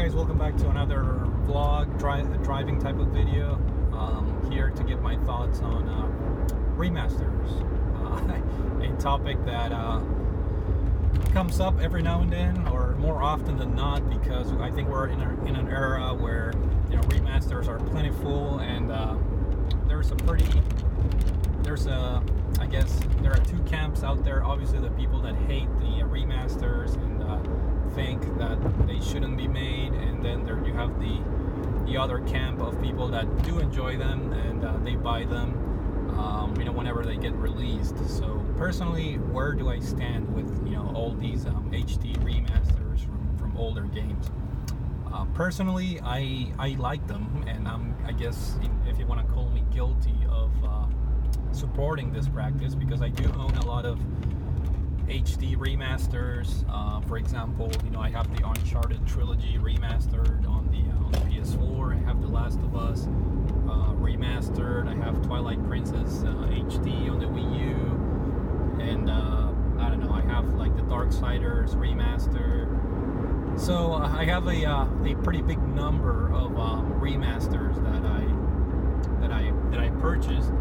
guys, welcome back to another vlog, driving type of video. Here to give my thoughts on remasters, a topic that comes up every now and then, or more often than not, because I think we're in an era where remasters are plentiful, and I guess there are two camps out there. Obviously, the people that hate the remasters and think that they shouldn't be made, and then you have the other camp of people that do enjoy them, and they buy them whenever they get released. So personally, where do I stand with all these HD remasters from older games? Personally, I like them, and I guess if you want to call me guilty of supporting this practice, because I do own a lot of HD remasters. For example, I have the Uncharted trilogy remastered on the PS4. I have The Last of Us remastered. I have Twilight Princess HD on the Wii U, and I don't know. I have like the Darksiders remaster. So I have a pretty big number of remasters that I purchased.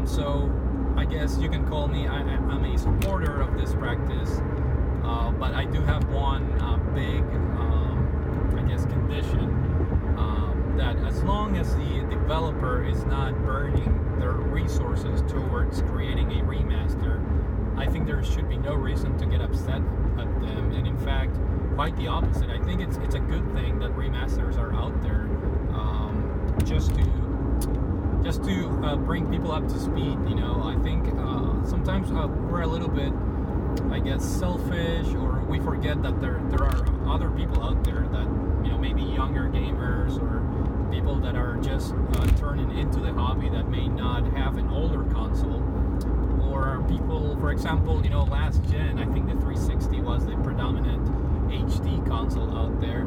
So I guess you can call me, I'm a supporter of this practice, but I do have one big, condition, that as long as the developer is not burning their resources towards creating a remaster, I think there should be no reason to get upset at them. And in fact, quite the opposite. I think it's a good thing that remasters are out there, just to bring people up to speed. I think sometimes we're a little bit, selfish, or we forget that there are other people out there that maybe younger gamers, or people that are just turning into the hobby, that may not have an older console, or people, for example, last gen, I think the 360 was the predominant HD console out there,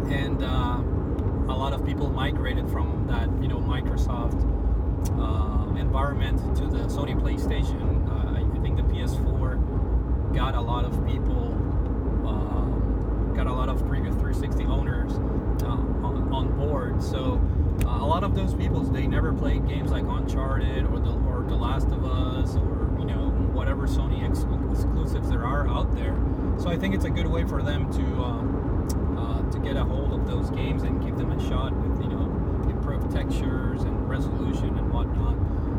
and a lot of people migrated from that Microsoft environment to the Sony PlayStation. I think the PS4 got a lot of people, got a lot of previous 360 owners on board. So a lot of those people, they never played games like Uncharted or The Last of Us, or whatever Sony exclusives there are out there. So I think it's a good way for them to get a hold of those games and give them a shot with improved textures and resolution and whatnot.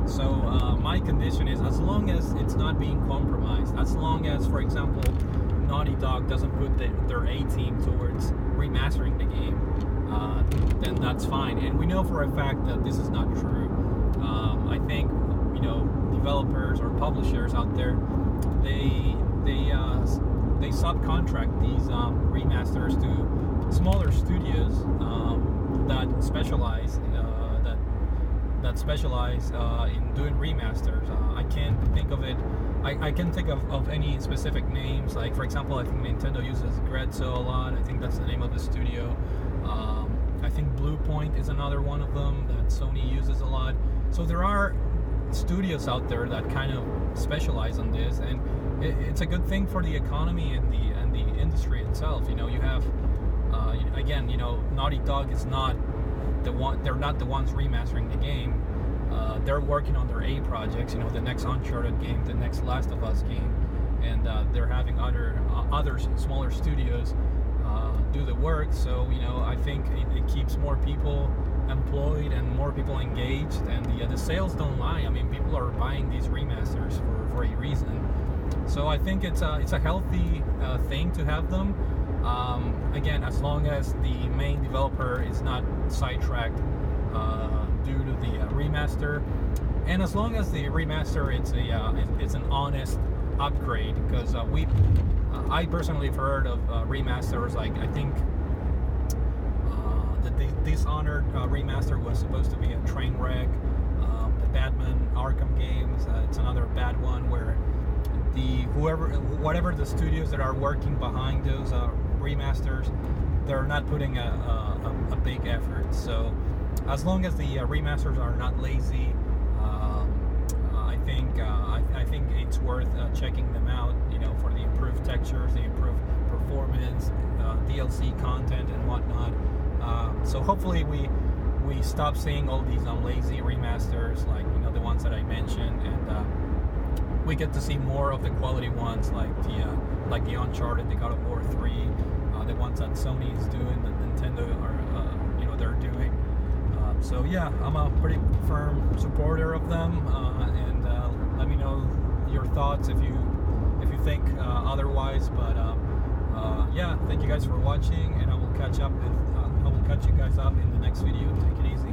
So my condition is, as long as it's not being compromised, as long as, for example, Naughty Dog doesn't put their A-team towards remastering the game, then that's fine. And we know for a fact that this is not true. I think developers or publishers out there, they subcontract these remasters to smaller studios that specialize in doing remasters. I can't think of it. I can think of any specific names. Like, for example, I think Nintendo uses Grezzo a lot. I think that's the name of the studio. I think Blue Point is another one of them that Sony uses a lot. So there are studios out there that kind of specialize on this, and it's a good thing for the economy and the industry itself. You have again, Naughty Dog is not the one. They're not the ones remastering the game. They're working on their A projects. The next Uncharted game, the next Last of Us game, and they're having other smaller studios do the work. So I think it keeps more people employed and more people engaged, and the sales don't lie. I mean, people are buying these remasters for a reason. So I think it's a healthy thing to have them. Again, as long as the main developer is not sidetracked due to the remaster, and as long as the remaster it's an honest upgrade, because I personally have heard of remasters, like I think the Dishonored remaster was supposed to be a train wreck. The Batman Arkham games, it's another bad one, where whatever the studios that are working behind those remasters, they're not putting a big effort. So as long as the remasters are not lazy, I think it's worth checking them out. For the improved textures, the improved performance, the DLC content and whatnot. So hopefully we stop seeing all these lazy remasters, like the ones that I mentioned, and we get to see more of the quality ones, like the Uncharted, the God of War 3, the ones that Sony is doing, that Nintendo are they're doing. So yeah, I'm a pretty firm supporter of them, and let me know your thoughts if you think otherwise. But yeah, thank you guys for watching, and I will catch you guys up in the next video. Take it easy.